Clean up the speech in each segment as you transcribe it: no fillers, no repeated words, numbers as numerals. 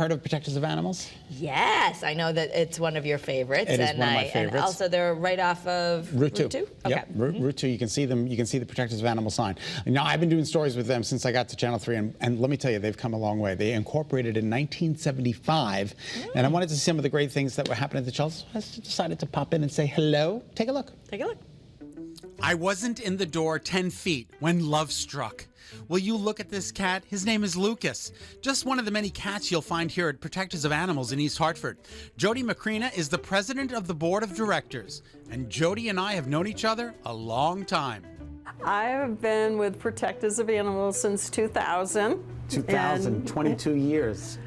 Heard of Protectors of Animals? Yes, I know that it's one of your favorites. It is one of my favorites. And also they're right off of Route 2. Okay. Yep, Route 2. You can see them. You can see the Protectors of Animals sign. Now, I've been doing stories with them since I got to Channel 3, and let me tell you, they've come a long way. They incorporated in 1975, and I wanted to see some of the great things that were happening at the shelter. So I decided to pop in and say hello. Take a look. Take a look. I wasn't in the door 10 feet when love struck. Will you look at this cat? His name is Lucas. Just one of the many cats you'll find here at Protectors of Animals in East Hartford. Jody Macrina is the president of the board of directors, and Jody and I have known each other a long time. I have been with Protectors of Animals since 2000. 2000, 22 years.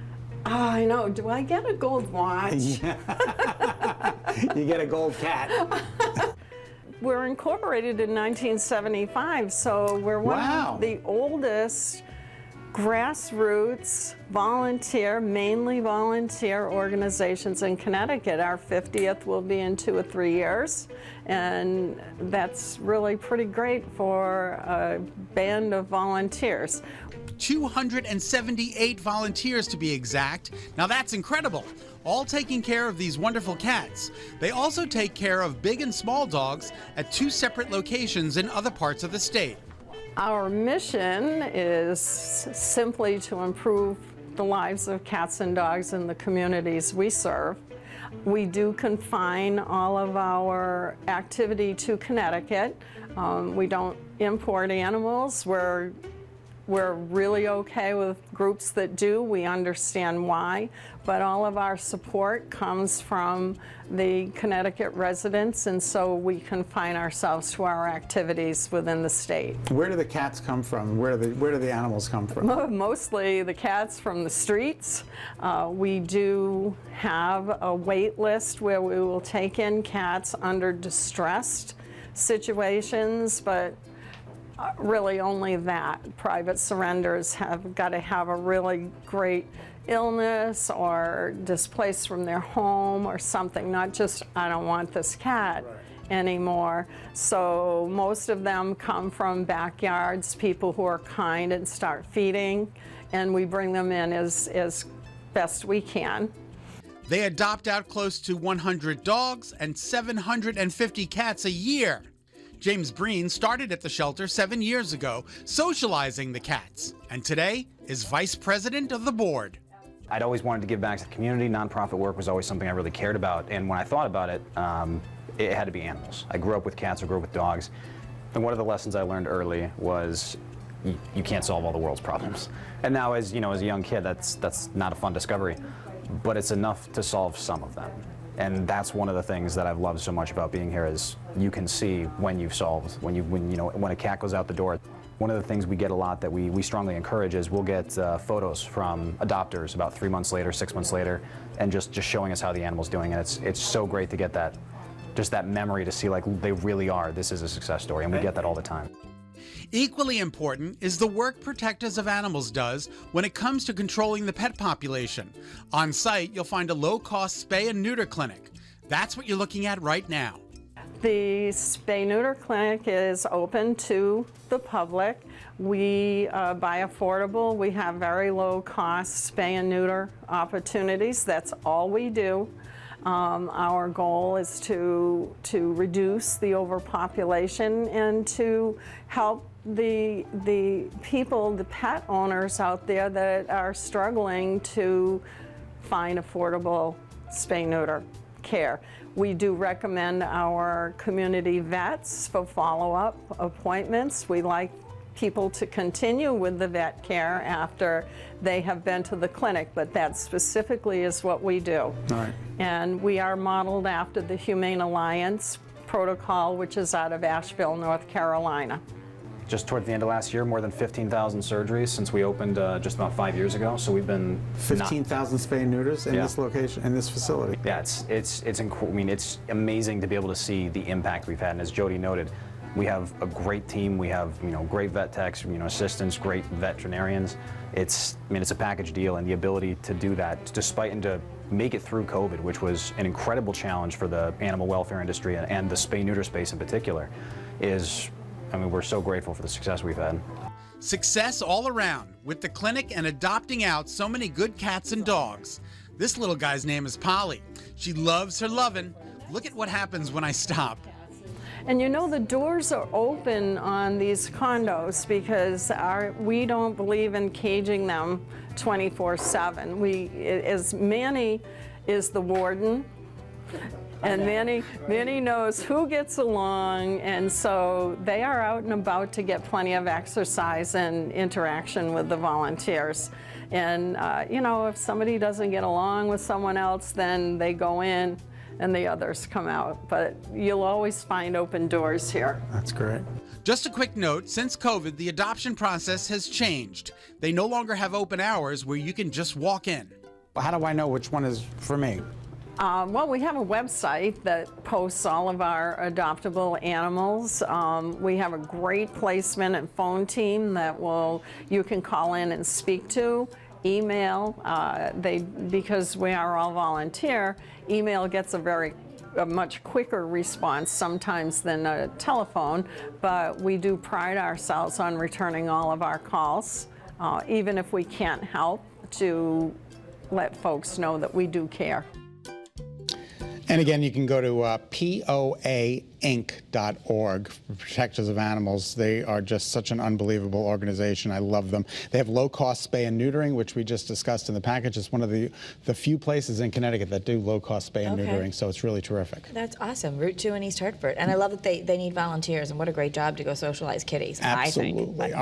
Oh, I know. Do I get a gold watch? Yeah. You get a gold cat. We're incorporated in 1975, so we're one of the oldest grassroots mainly volunteer organizations in Connecticut. Our 50th will be in 2 or 3 years, and that's really pretty great for a band of volunteers. 278 volunteers to be exact. Now that's incredible. All taking care of these wonderful cats. They also take care of big and small dogs at 2 separate locations in other parts of the state. Our mission is simply to improve the lives of cats and dogs in the communities we serve. We do confine all of our activity to Connecticut. We don't import animals. We're really okay with groups that do. We understand why, but all of our support comes from the Connecticut residents, and so we confine ourselves to our activities within the state. Where do the cats come from? Where do the animals come from? Mostly the cats from the streets. We do have a wait list where we will take in cats under distressed situations, but really only that. Private surrenders have got to have a really great illness or displaced from their home or something, not just, I don't want this cat anymore. So most of them come from backyards, people who are kind and start feeding, and we bring them in as best we can. They adopt out close to 100 dogs and 750 cats a year. James Breen started at the shelter 7 years ago, socializing the cats, and today is vice president of the board. I'd always wanted to give back to the community. Nonprofit work was always something I really cared about, and when I thought about it, it had to be animals. I grew up with cats, I grew up with dogs, and one of the lessons I learned early was you can't solve all the world's problems. And now, as a young kid, that's not a fun discovery, but it's enough to solve some of them. And that's one of the things that I've loved so much about being here is you can see when you've solved, when a cat goes out the door. One of the things we get a lot that we strongly encourage is we'll get photos from adopters about 3 months later, 6 months later, and just showing us how the animal's doing. And it's so great to get that, just that memory to see like they really are, this is a success story, and we get that all the time. Equally important is the work Protectors of Animals does when it comes to controlling the pet population. On site, you'll find a low-cost spay and neuter clinic. That's what you're looking at right now. The SpayNeuter clinic is open to the public. We buy affordable. We have very low-cost spay and neuter opportunities. That's all we do. Our goal is to reduce the overpopulation and to help the people, the pet owners out there that are struggling to find affordable spay-neuter care. We do recommend our community vets for follow-up appointments. We like people to continue with the vet care after they have been to the clinic, but that specifically is what we do. All right. And we are modeled after the Humane Alliance protocol, which is out of Asheville, North Carolina. Just toward the end of last year, more than 15,000 surgeries since we opened just about 5 years ago. So we've been 15,000 spay and neuters in this location, in this facility. Yeah, it's amazing to be able to see the impact we've had. And as Jody noted, we have a great team. We have great vet techs, assistants, great veterinarians. It's a package deal, and the ability to do that despite and to make it through COVID, which was an incredible challenge for the animal welfare industry and the spay-neuter space in particular, is, we're so grateful for the success we've had. Success all around with the clinic and adopting out so many good cats and dogs. This little guy's name is Polly. She loves her lovin'. Look at what happens when I stop. And you know, the doors are open on these condos because we don't believe in caging them 24/7. As Manny is the warden, and Manny knows who gets along, and so they are out and about to get plenty of exercise and interaction with the volunteers. And you know, if somebody doesn't get along with someone else, then they go in and the others come out. But you'll always find open doors here. That's great. Just a quick note, since COVID, the adoption process has changed. They no longer have open hours where you can just walk in. How do I know which one is for me? Well, we have a website that posts all of our adoptable animals. We have a great placement and phone team that you can call in and speak to. Email, because we are all volunteer, email gets a much quicker response sometimes than a telephone, but we do pride ourselves on returning all of our calls, even if we can't help, to let folks know that we do care. And again, you can go to POAinc.org for Protectors of Animals. They are just such an unbelievable organization. I love them. They have low-cost spay and neutering, which we just discussed in the package. It's one of the few places in Connecticut that do low-cost spay and neutering, so it's really terrific. That's awesome. Route 2 in East Hartford. And I love that they need volunteers, and what a great job to go socialize kitties, I think. Absolutely. But